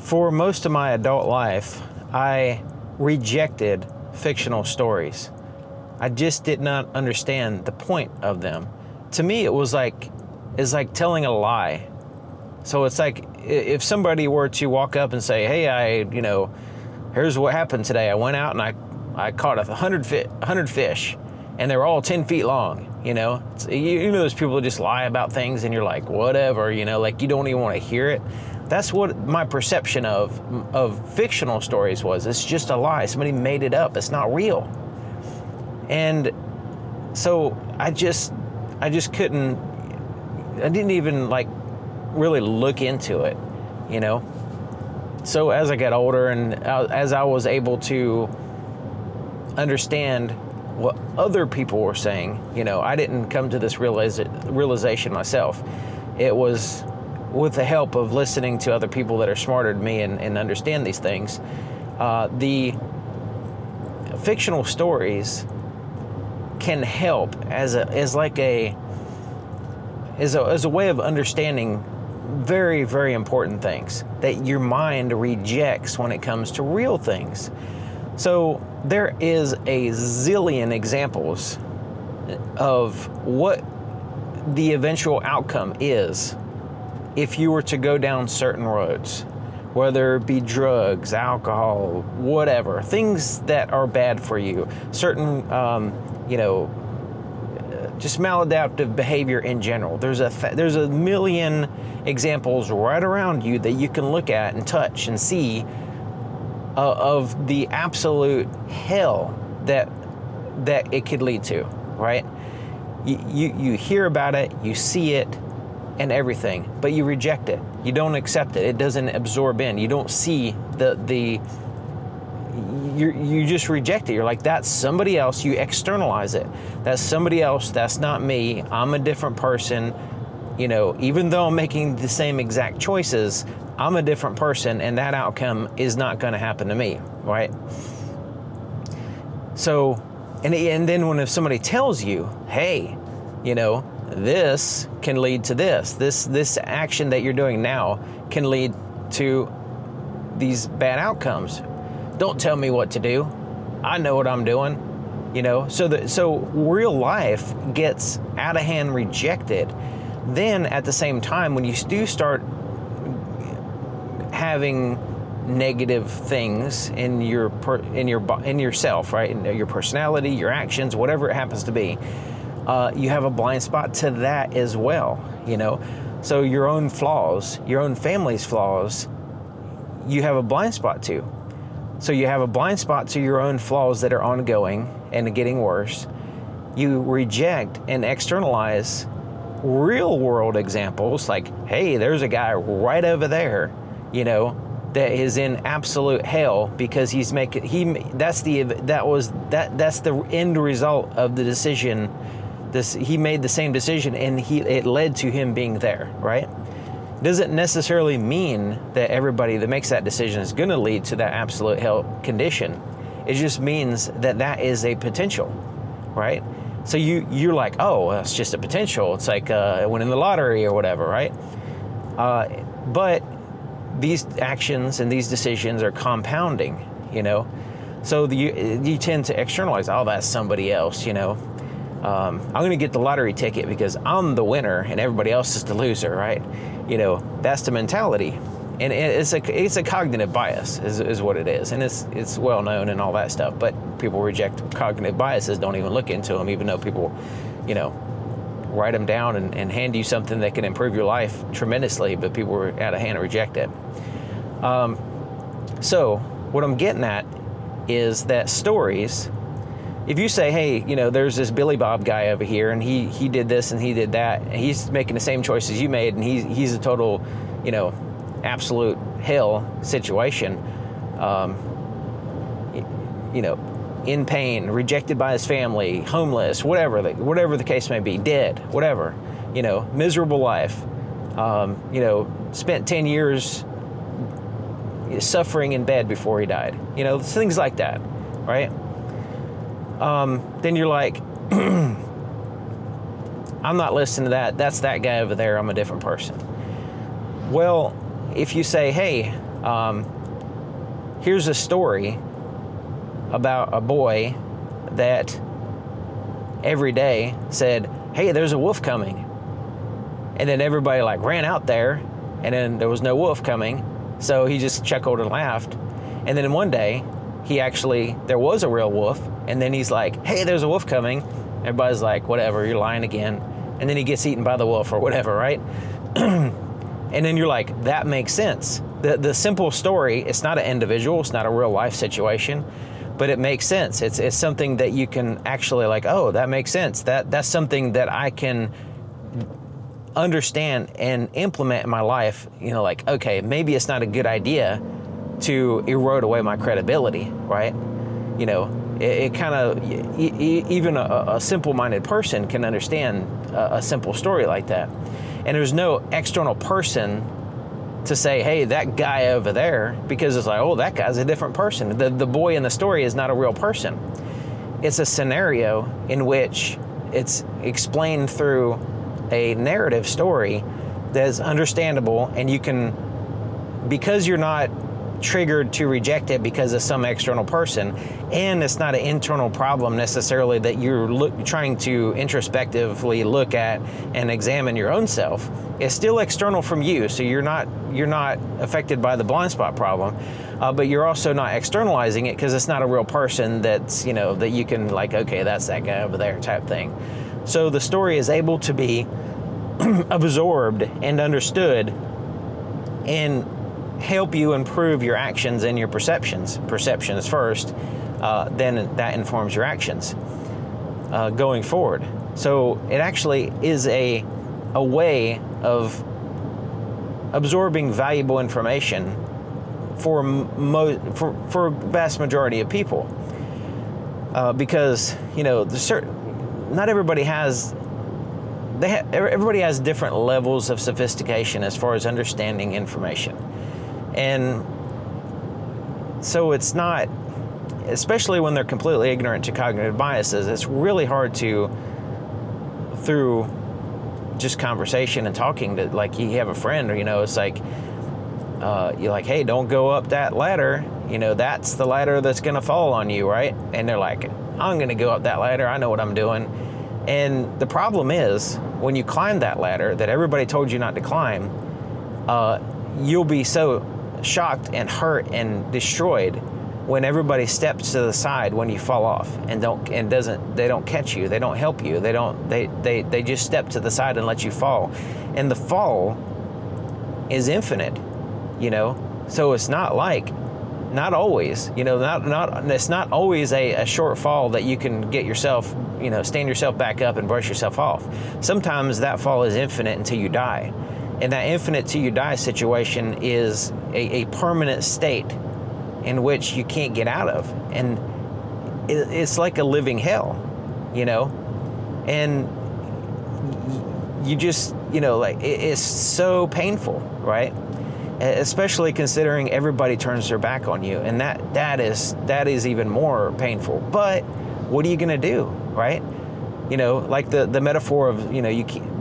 For most of my adult life, I rejected fictional stories. I just did not understand the point of them. To me, it's like telling a lie. So it's like if somebody were to walk up and say, hey, here's what happened today. I went out and I caught 100 fish, and they were all 10 feet long. You know those people who just lie about things, and you're like, whatever, like you don't even want to hear it. That's what my perception of fictional stories was. It's just a lie. Somebody made it up. It's not real. And so I couldn't, I didn't even really look into it, So as I got older and as I was able to understand what other people were saying, I didn't come to this realization myself. It was with the help of listening to other people that are smarter than me and understand these things. The fictional stories can help as a way of understanding very, very important things that your mind rejects when it comes to real things. So there is a zillion examples of what the eventual outcome is if you were to go down certain roads, whether it be drugs, alcohol, whatever, things that are bad for you, certain, just maladaptive behavior in general. There's a million examples right around you that you can look at and touch and see of the absolute hell that it could lead to, right? You hear about it, you see it, and everything, but you reject it. You don't accept it. It doesn't absorb in. You don't see you just reject it. You're like, that's somebody else. You externalize it. That's somebody else. That's not me. I'm a different person. Even though I'm making the same exact choices, I'm a different person, and that outcome is not going to happen to me, right? So, and then if somebody tells you, hey, this can lead to this action that you're doing now can lead to these bad outcomes. Don't tell me what to do. I know what I'm doing. So real life gets out of hand rejected. Then at the same time, when you do start having negative things in yourself, right? In your personality, your actions, whatever it happens to be, you have a blind spot to that as well, So your own flaws, your own family's flaws, you have a blind spot to. So you have a blind spot to your own flaws that are ongoing and getting worse. You reject and externalize real world examples like, hey, there's a guy right over there, that is in absolute hell because that's the end result of the decision. He made the same decision and it led to him being there, right? Doesn't necessarily mean that everybody that makes that decision is going to lead to that absolute hell condition. It just means that is a potential, right? So you're like, oh, well, it's just a potential. It's like winning the lottery or whatever, right? But these actions and these decisions are compounding, So you tend to externalize, oh, that's somebody else, I'm going to get the lottery ticket because I'm the winner and everybody else is the loser, right? That's the mentality. And it's a cognitive bias is what it is. And it's well known and all that stuff. But people reject cognitive biases, don't even look into them, even though people, write them down and hand you something that can improve your life tremendously, but people are out of hand and reject it. So what I'm getting at is that stories, if you say, hey, there's this Billy Bob guy over here and he did this and he did that, and he's making the same choices you made, and he's a total, absolute hell situation, in pain, rejected by his family, homeless, whatever the case may be, dead, whatever, miserable life, spent 10 years suffering in bed before he died, things like that, right? Then you're like, I'm not listening to that. That's that guy over there. I'm a different person. Well, if you say, hey, Here's a story about a boy that every day said, hey, there's a wolf coming. And then everybody like ran out there, and then there was no wolf coming. So he just chuckled and laughed. And then one day, there was a real wolf. And then he's like, hey, there's a wolf coming. Everybody's like, whatever, you're lying again. And then he gets eaten by the wolf or whatever, right? And then you're like, that makes sense. The simple story, it's not an individual, it's not a real life situation, but it makes sense. It's something that you can actually like, oh, that makes sense. That's something that I can understand and implement in my life. Like, okay, maybe it's not a good idea to erode away my credibility, right? It kind of, even a simple-minded person can understand a simple story like that. And there's no external person to say, hey, that guy over there, because it's like, oh, that guy's a different person. The boy in the story is not a real person. It's a scenario in which it's explained through a narrative story that's understandable, and you can, because you're not triggered to reject it because of some external person, and it's not an internal problem necessarily that you're trying to introspectively look at and examine your own self. It's still external from you, so you're not affected by the blind spot problem, but you're also not externalizing it because it's not a real person that's that you can like, okay, that's that guy over there type thing. So the story is able to be absorbed and understood and help you improve your actions and your perceptions. Perceptions first, then that informs your actions going forward. So it actually is a way of absorbing valuable information for vast majority of people, because not everybody has. Everybody has different levels of sophistication as far as understanding information. And so it's not, especially when they're completely ignorant to cognitive biases, it's really hard to, through just conversation and talking to, like, you have a friend, or, it's like, you're like, hey, don't go up that ladder. That's the ladder that's going to fall on you, right? And they're like, I'm going to go up that ladder. I know what I'm doing. And the problem is, when you climb that ladder that everybody told you not to climb, you'll be so shocked and hurt and destroyed when everybody steps to the side when you fall off and they don't catch you, they don't help you, they just step to the side and let you fall. And the fall is infinite, so it's not like, not always, it's not always a short fall that you can get yourself, stand yourself back up and brush yourself off. Sometimes that fall is infinite until you die. And that infinite till you die situation is a permanent state in which you can't get out of. And it's like a living hell, and you just, it's so painful, right? Especially considering everybody turns their back on you, and that is even more painful. But what are you going to do, right? Like the metaphor of, you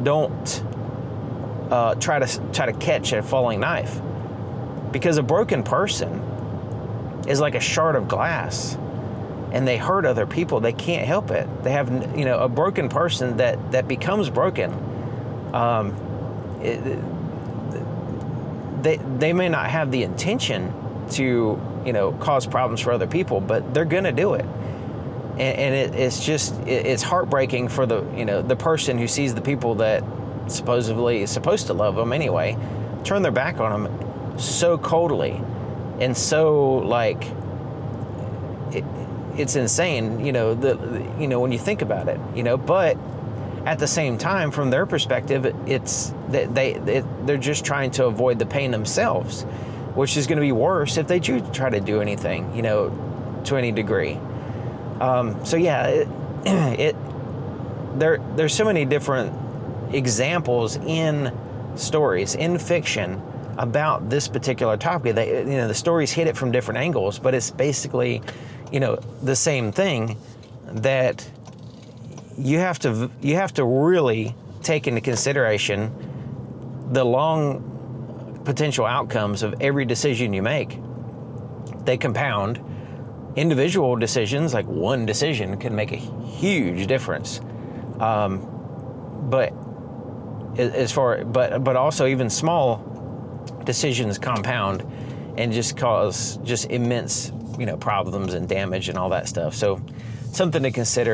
don't try to catch a falling knife, because a broken person is like a shard of glass, and they hurt other people. They can't help it. They have, a broken person that becomes broken. They may not have the intention to, cause problems for other people, but they're going to do it. And it's heartbreaking for the person who sees the people that supposedly is supposed to love them anyway turn their back on them so coldly and so, like, it's insane, when you think about it, but at the same time, from their perspective, it's that they're just trying to avoid the pain themselves, which is going to be worse if they do try to do anything, to any degree. So yeah, there's so many different examples in stories, in fiction, about this particular topic. The stories hit it from different angles, but it's basically, the same thing, that you have to really take into consideration the long potential outcomes of every decision you make. They compound. Individual decisions, like one decision, can make a huge difference. But also even small decisions compound and just cause just immense, problems and damage and all that stuff. So something to consider